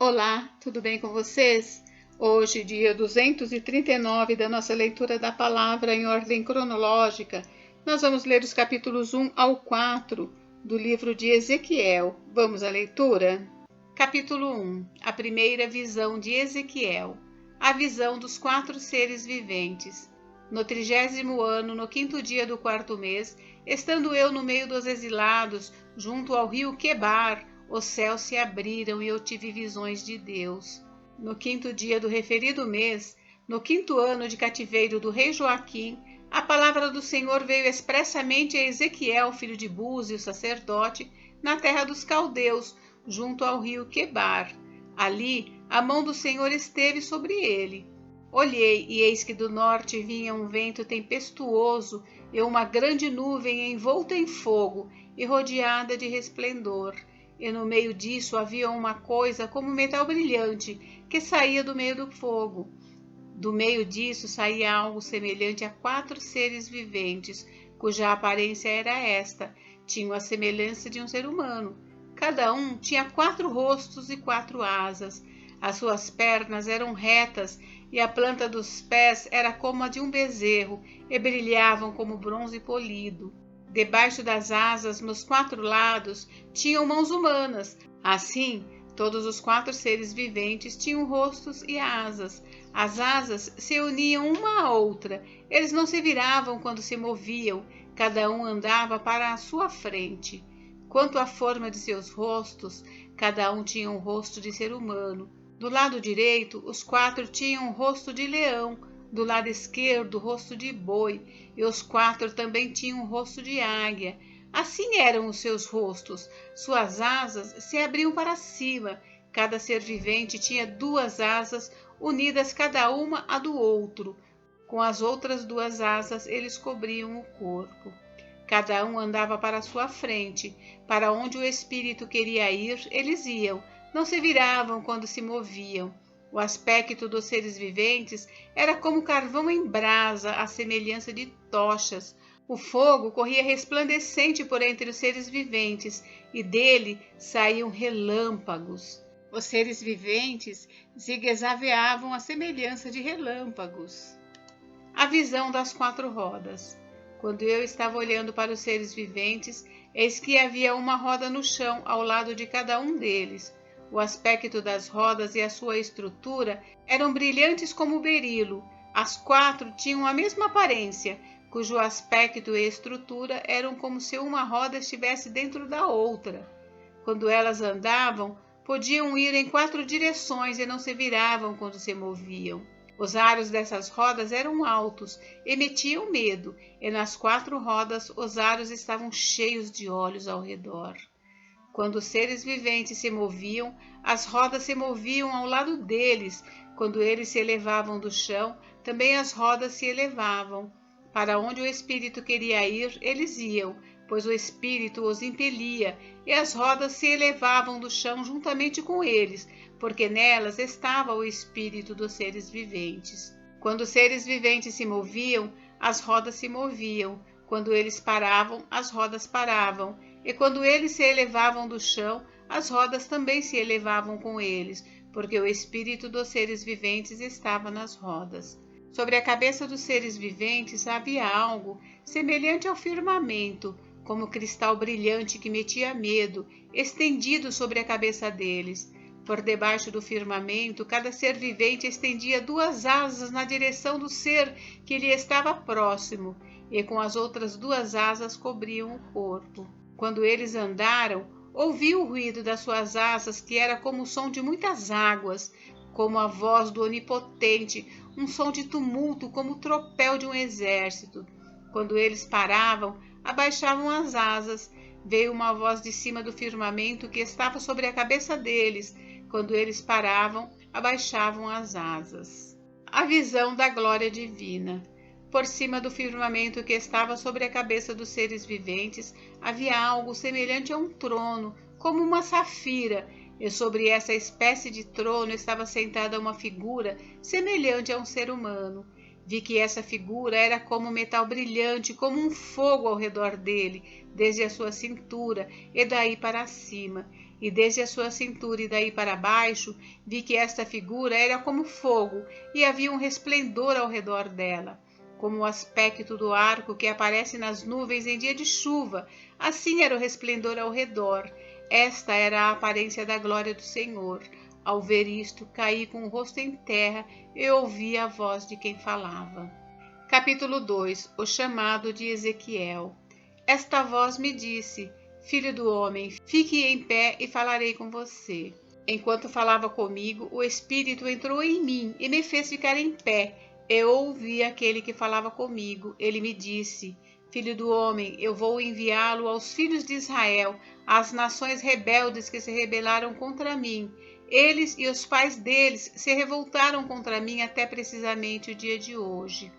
Olá, tudo bem com vocês? Hoje, dia 239 da nossa leitura da palavra em ordem cronológica, nós vamos ler os capítulos 1 ao 4 do livro de Ezequiel. Vamos à leitura? Capítulo 1. A primeira visão de Ezequiel. A visão dos 4 seres viventes. No 30º ano, no 5º dia do 4º mês, estando eu no meio dos exilados, junto ao rio Quebar, os céus se abriram e eu tive visões de Deus. No 5º dia do referido mês, no 5º ano de cativeiro do rei Joaquim, a palavra do Senhor veio expressamente a Ezequiel, filho de Buzi, o sacerdote, na terra dos caldeus, junto ao rio Quebar. Ali a mão do Senhor esteve sobre ele. Olhei, e eis que do norte vinha um vento tempestuoso e uma grande nuvem envolta em fogo e rodeada de resplendor. E no meio disso havia uma coisa como metal brilhante, que saía do meio do fogo. Do meio disso saía algo semelhante a 4 seres viventes, cuja aparência era esta: tinham a semelhança de um ser humano. Cada um tinha 4 rostos e 4 asas. As suas pernas eram retas, e a planta dos pés era como a de um bezerro, e brilhavam como bronze polido. Debaixo das asas, nos 4 lados, tinham mãos humanas. Assim, todos os 4 seres viventes tinham rostos e asas. As asas se uniam uma à outra. Eles não se viravam quando se moviam. Cada um andava para a sua frente. Quanto à forma de seus rostos, cada um tinha um rosto de ser humano. Do lado direito, os 4 tinham o rosto de leão, do lado esquerdo, o rosto de boi, e os 4 também tinham o rosto de águia. Assim eram os seus rostos. Suas asas se abriam para cima. Cada ser vivente tinha 2 asas, unidas cada uma à do outro. Com as outras 2 asas, eles cobriam o corpo. Cada um andava para a sua frente. Para onde o espírito queria ir, eles iam. Não se viravam quando se moviam. O aspecto dos seres viventes era como carvão em brasa, à semelhança de tochas. O fogo corria resplandecente por entre os seres viventes, e dele saíam relâmpagos. Os seres viventes zigue-zagueavam à semelhança de relâmpagos. A visão das 4 rodas. Quando eu estava olhando para os seres viventes, eis que havia uma roda no chão ao lado de cada um deles. O aspecto das rodas e a sua estrutura eram brilhantes como berilo. As 4 tinham a mesma aparência, cujo aspecto e estrutura eram como se uma roda estivesse dentro da outra. Quando elas andavam, podiam ir em 4 direções e não se viravam quando se moviam. Os aros dessas rodas eram altos, emitiam medo, e nas 4 rodas os aros estavam cheios de olhos ao redor. Quando os seres viventes se moviam, as rodas se moviam ao lado deles. Quando eles se elevavam do chão, também as rodas se elevavam. Para onde o espírito queria ir, eles iam, pois o espírito os impelia, e as rodas se elevavam do chão juntamente com eles, porque nelas estava o espírito dos seres viventes. Quando os seres viventes se moviam, as rodas se moviam. Quando eles paravam, as rodas paravam. E quando eles se elevavam do chão, as rodas também se elevavam com eles, porque o espírito dos seres viventes estava nas rodas. Sobre a cabeça dos seres viventes havia algo semelhante ao firmamento, como cristal brilhante que metia medo, estendido sobre a cabeça deles. Por debaixo do firmamento, cada ser vivente estendia 2 asas na direção do ser que lhe estava próximo, e com as outras 2 asas cobriam o corpo. Quando eles andaram, ouvi o ruído das suas asas, que era como o som de muitas águas, como a voz do Onipotente, um som de tumulto, como o tropel de um exército. Quando eles paravam, abaixavam as asas. Veio uma voz de cima do firmamento que estava sobre a cabeça deles. Quando eles paravam, abaixavam as asas. A visão da glória divina. Por cima do firmamento que estava sobre a cabeça dos seres viventes, havia algo semelhante a um trono, como uma safira, e sobre essa espécie de trono estava sentada uma figura semelhante a um ser humano. Vi que essa figura era como metal brilhante, como um fogo ao redor dele, desde a sua cintura e daí para cima. e desde a sua cintura e daí para baixo, vi que esta figura era como fogo, e havia um resplendor ao redor dela. Como o aspecto do arco que aparece nas nuvens em dia de chuva, assim era o resplendor ao redor. Esta era a aparência da glória do Senhor. Ao ver isto, caí com o rosto em terra e ouvi a voz de quem falava. Capítulo 2. O chamado de Ezequiel. Esta voz me disse: Filho do homem, fique em pé e falarei com você. Enquanto falava comigo, o Espírito entrou em mim e me fez ficar em pé. Eu ouvi aquele que falava comigo. Ele me disse: Filho do homem, eu vou enviá-lo aos filhos de Israel, às nações rebeldes que se rebelaram contra mim. Eles e os pais deles se revoltaram contra mim até precisamente o dia de hoje.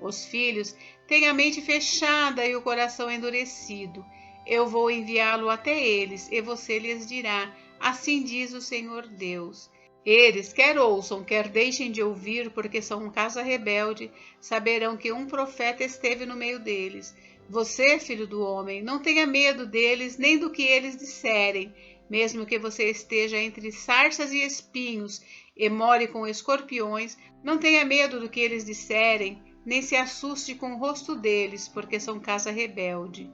Os filhos têm a mente fechada e o coração endurecido. Eu vou enviá-lo até eles, e você lhes dirá: assim diz o Senhor Deus. Eles, quer ouçam, quer deixem de ouvir, porque são casa rebelde, saberão que um profeta esteve no meio deles. Você, filho do homem, não tenha medo deles, nem do que eles disserem. Mesmo que você esteja entre sarças e espinhos e more com escorpiões, não tenha medo do que eles disserem, nem se assuste com o rosto deles, porque são casa rebelde.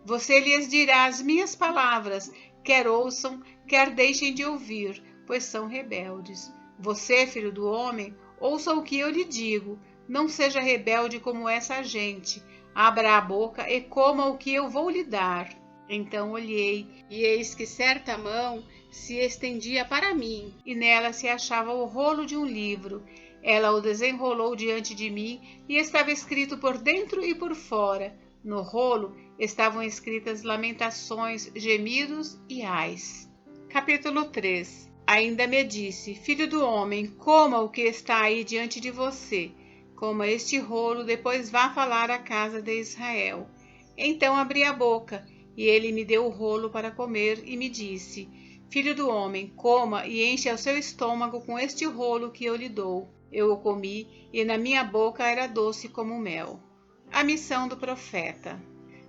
Você lhes dirá as minhas palavras, quer ouçam, quer deixem de ouvir, pois são rebeldes. Você, filho do homem, ouça o que eu lhe digo, não seja rebelde como essa gente. Abra a boca e coma o que eu vou lhe dar. Então olhei, e eis que certa mão se estendia para mim, e nela se achava o rolo de um livro. Ela o desenrolou diante de mim, e estava escrito por dentro e por fora. No rolo estavam escritas lamentações, gemidos e ais. Capítulo 3. Ainda me disse: Filho do homem, coma o que está aí diante de você. Coma este rolo, depois vá falar à casa de Israel. Então abri a boca, e ele me deu o rolo para comer, e me disse: Filho do homem, coma e encha o seu estômago com este rolo que eu lhe dou. Eu o comi, e na minha boca era doce como mel. A missão do profeta.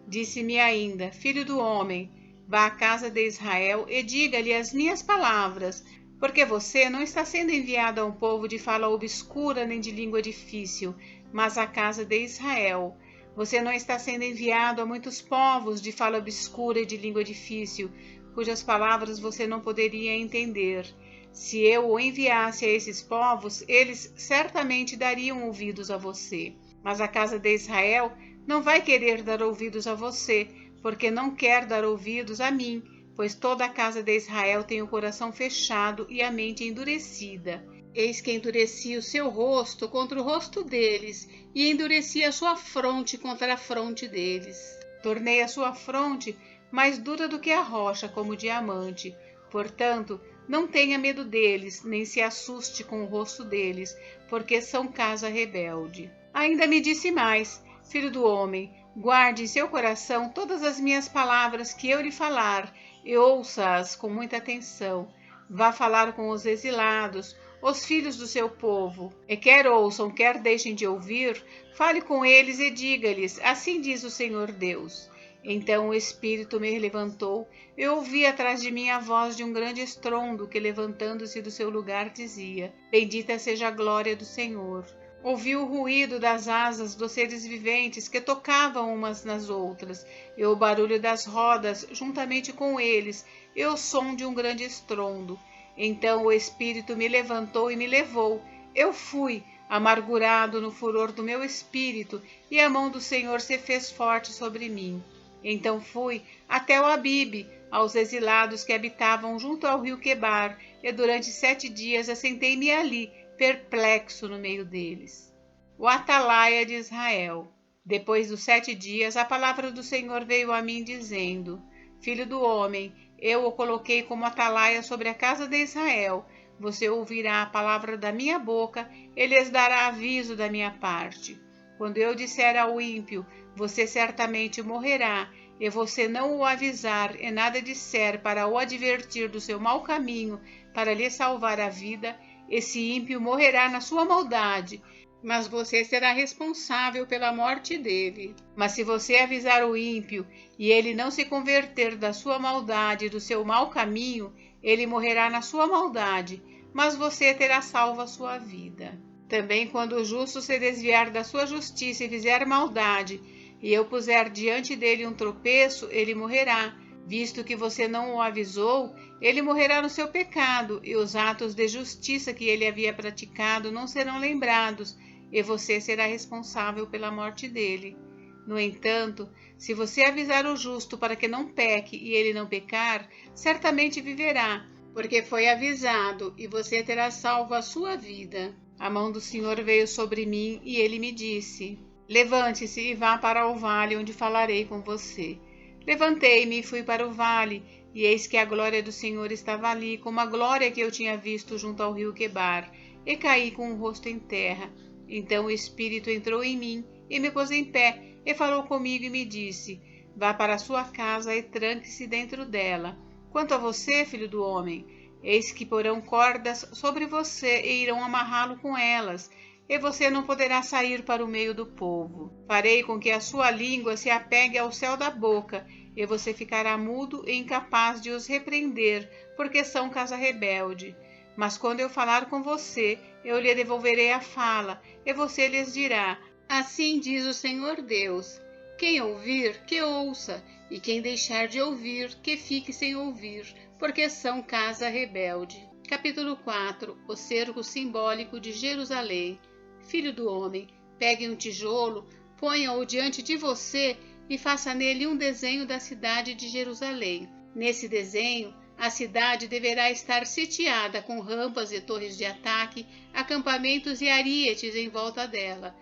Disse-me ainda: Filho do homem, vá à casa de Israel e diga-lhe as minhas palavras, porque você não está sendo enviado a um povo de fala obscura nem de língua difícil, mas à casa de Israel. Você não está sendo enviado a muitos povos de fala obscura e de língua difícil, cujas palavras você não poderia entender. Se eu o enviasse a esses povos, eles certamente dariam ouvidos a você. Mas a casa de Israel não vai querer dar ouvidos a você, porque não quer dar ouvidos a mim, pois toda a casa de Israel tem o coração fechado e a mente endurecida. Eis que endureci o seu rosto contra o rosto deles, e endureci a sua fronte contra a fronte deles. Tornei a sua fronte mais dura do que a rocha, como diamante. Portanto, não tenha medo deles, nem se assuste com o rosto deles, porque são casa rebelde. Ainda me disse mais: Filho do homem, guarde em seu coração todas as minhas palavras que eu lhe falar, e ouça-as com muita atenção. Vá falar com os exilados, os filhos do seu povo, e quer ouçam, quer deixem de ouvir, fale com eles e diga-lhes: assim diz o Senhor Deus. Então o Espírito me levantou, e ouvi atrás de mim a voz de um grande estrondo que, levantando-se do seu lugar, dizia: Bendita seja a glória do Senhor. Ouvi o ruído das asas dos seres viventes que tocavam umas nas outras, e o barulho das rodas juntamente com eles, e o som de um grande estrondo. Então o Espírito me levantou e me levou. Eu fui, amargurado no furor do meu espírito, e a mão do Senhor se fez forte sobre mim. Então fui até o Abibe, aos exilados que habitavam junto ao rio Quebar, e durante 7 dias assentei-me ali, perplexo no meio deles. O atalaia de Israel. Depois dos 7 dias, a palavra do Senhor veio a mim, dizendo: Filho do homem, eu o coloquei como atalaia sobre a casa de Israel. Você ouvirá a palavra da minha boca e lhes dará aviso da minha parte. Quando eu disser ao ímpio: você certamente morrerá, e você não o avisar e nada disser para o advertir do seu mau caminho, para lhe salvar a vida, esse ímpio morrerá na sua maldade, mas você será responsável pela morte dele. Mas se você avisar o ímpio e ele não se converter da sua maldade e do seu mau caminho, ele morrerá na sua maldade, mas você terá salvo a sua vida. Também quando o justo se desviar da sua justiça e fizer maldade, e eu puser diante dele um tropeço, ele morrerá. Visto que você não o avisou, ele morrerá no seu pecado, e os atos de justiça que ele havia praticado não serão lembrados, e você será responsável pela morte dele. No entanto, se você avisar o justo para que não peque e ele não pecar, certamente viverá, porque foi avisado, e você terá salvo a sua vida. A mão do Senhor veio sobre mim, e ele me disse: levante-se e vá para o vale onde falarei com você. Levantei-me e fui para o vale, e eis que a glória do Senhor estava ali, como a glória que eu tinha visto junto ao rio Quebar, e caí com o rosto em terra. Então o Espírito entrou em mim, e me pôs em pé, e falou comigo e me disse: vá para a sua casa e tranque-se dentro dela. Quanto a você, filho do homem, eis que porão cordas sobre você e irão amarrá-lo com elas, e você não poderá sair para o meio do povo. Farei com que a sua língua se apegue ao céu da boca, e você ficará mudo e incapaz de os repreender, porque são casa rebelde. Mas quando eu falar com você, eu lhe devolverei a fala, e você lhes dirá: assim diz o Senhor Deus. Quem ouvir, que ouça, e quem deixar de ouvir, que fique sem ouvir, porque são casa rebelde. Capítulo 4. O cerco simbólico de Jerusalém. Filho do homem, pegue um tijolo, ponha-o diante de você e faça nele um desenho da cidade de Jerusalém. Nesse desenho, a cidade deverá estar sitiada com rampas e torres de ataque, acampamentos e arietes em volta dela.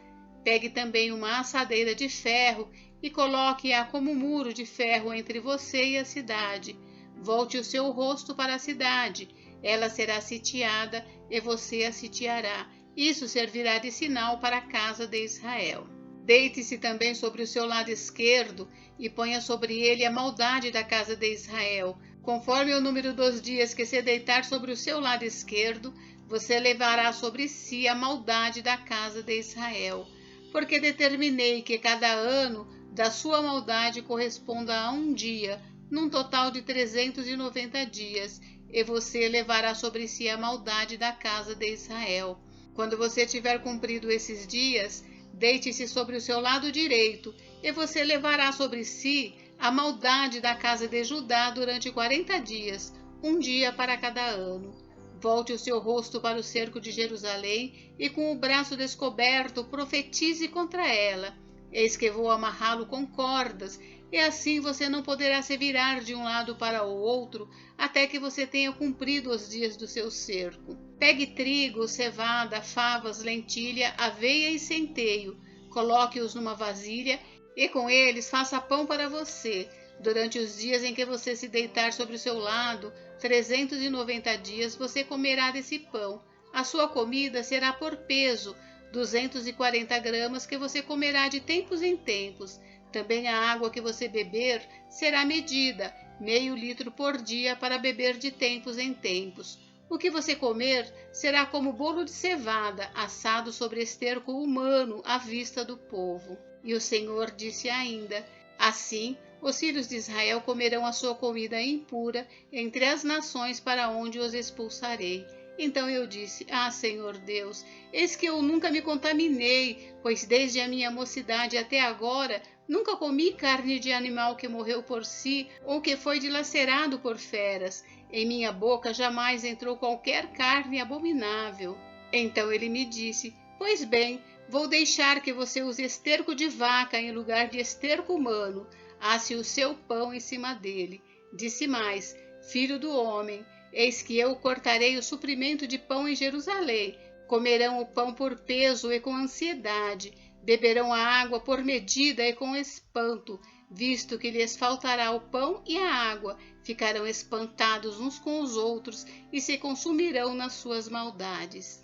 Pegue também uma assadeira de ferro e coloque-a como muro de ferro entre você e a cidade. Volte o seu rosto para a cidade, ela será sitiada e você a sitiará. Isso servirá de sinal para a casa de Israel. Deite-se também sobre o seu lado esquerdo e ponha sobre ele a maldade da casa de Israel. Conforme o número dos dias que se deitar sobre o seu lado esquerdo, você levará sobre si a maldade da casa de Israel. Porque determinei que cada ano da sua maldade corresponda a um dia, num total de 390 dias, e você levará sobre si a maldade da casa de Israel. Quando você tiver cumprido esses dias, deite-se sobre o seu lado direito, e você levará sobre si a maldade da casa de Judá durante 40 dias, um dia para cada ano. Volte o seu rosto para o cerco de Jerusalém, e com o braço descoberto profetize contra ela. Eis que vou amarrá-lo com cordas, e assim você não poderá se virar de um lado para o outro, até que você tenha cumprido os dias do seu cerco. Pegue trigo, cevada, favas, lentilha, aveia e centeio, coloque-os numa vasilha, e com eles faça pão para você. Durante os dias em que você se deitar sobre o seu lado, 390 dias, você comerá desse pão. A sua comida será por peso, 240 gramas, que você comerá de tempos em tempos. Também a água que você beber será medida, meio litro por dia, para beber de tempos em tempos. O que você comer será como bolo de cevada, assado sobre esterco humano à vista do povo. E o Senhor disse ainda: assim, os filhos de Israel comerão a sua comida impura entre as nações para onde os expulsarei. Então eu disse: Senhor Deus, eis que eu nunca me contaminei, pois desde a minha mocidade até agora nunca comi carne de animal que morreu por si ou que foi dilacerado por feras. Em minha boca jamais entrou qualquer carne abominável. Então ele me disse: pois bem, vou deixar que você use esterco de vaca em lugar de esterco humano. Asse o seu pão em cima dele. Disse mais: filho do homem, eis que eu cortarei o suprimento de pão em Jerusalém. Comerão o pão por peso e com ansiedade. Beberão a água por medida e com espanto, visto que lhes faltará o pão e a água. Ficarão espantados uns com os outros e se consumirão nas suas maldades.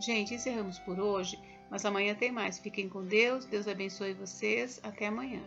Gente, encerramos por hoje, mas amanhã tem mais. Fiquem com Deus, Deus abençoe vocês. Até amanhã.